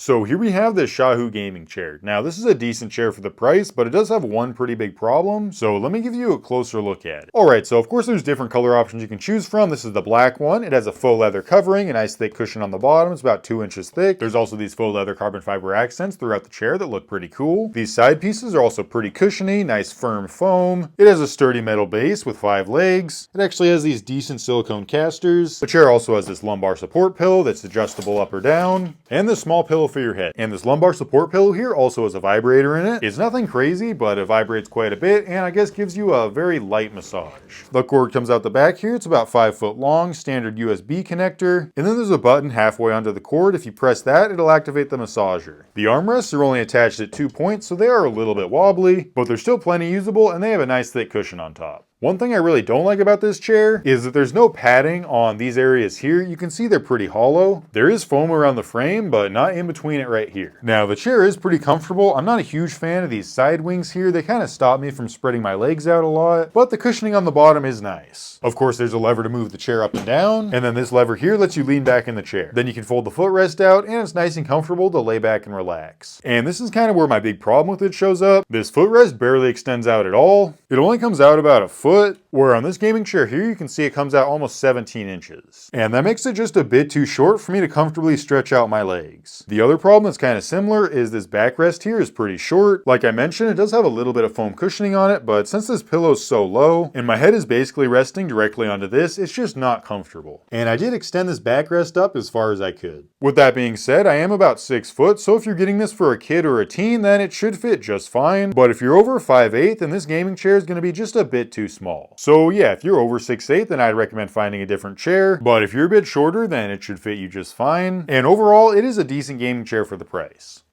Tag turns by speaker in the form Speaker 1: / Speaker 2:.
Speaker 1: So here we have this Shahoo gaming chair. Now this is a decent chair for the price, but it does have one pretty big problem. So let me give you a closer look at it. Alright, so of course there's different color options you can choose from. This is the black one. It has a faux leather covering, a nice thick cushion on the bottom. It's about 2 inches thick. There's also these faux leather carbon fiber accents throughout the chair that look pretty cool. These side pieces are also pretty cushiony, nice firm foam. It has a sturdy metal base with 5 legs. It actually has these decent silicone casters. The chair also has this lumbar support pillow that's adjustable up or down, and this small pillow for your head. And this lumbar support pillow here also has a vibrator in it. It's nothing crazy, but it vibrates quite a bit and I guess gives you a very light massage. The cord comes out the back here. It's about 5 foot long, standard USB connector. And then there's a button halfway under the cord. If you press that, it'll activate the massager. The armrests are only attached at 2 points, so they are a little bit wobbly, but they're still plenty usable and they have a nice thick cushion on top. One thing I really don't like about this chair is that there's no padding on these areas here. You can see they're pretty hollow. There is foam around the frame, but not in between it right here. Now the chair is pretty comfortable. I'm not a huge fan of these side wings here. They kind of stop me from spreading my legs out a lot, but the cushioning on the bottom is nice. Of course, there's a lever to move the chair up and down, and then this lever here lets you lean back in the chair. Then you can fold the footrest out, and it's nice and comfortable to lay back and relax. And this is kind of where my big problem with it shows up. This footrest barely extends out at all. It only comes out about a foot, where on this gaming chair here you can see it comes out almost 17 inches. And that makes it just a bit too short for me to comfortably stretch out my legs. The other problem that's kind of similar is this backrest here is pretty short. Like I mentioned, it does have a little bit of foam cushioning on it, but since this pillow is so low and my head is basically resting directly onto this, it's just not comfortable. And I did extend this backrest up as far as I could. With that being said, I am about 6 foot, so if you're getting this for a kid or a teen, then it should fit just fine. But if you're over 5'8", then this gaming chair is going to be just a bit too small. So yeah, if you're over 6'8", then I'd recommend finding a different chair. But if you're a bit shorter, then it should fit you just fine. And overall, it is a decent gaming chair for the price.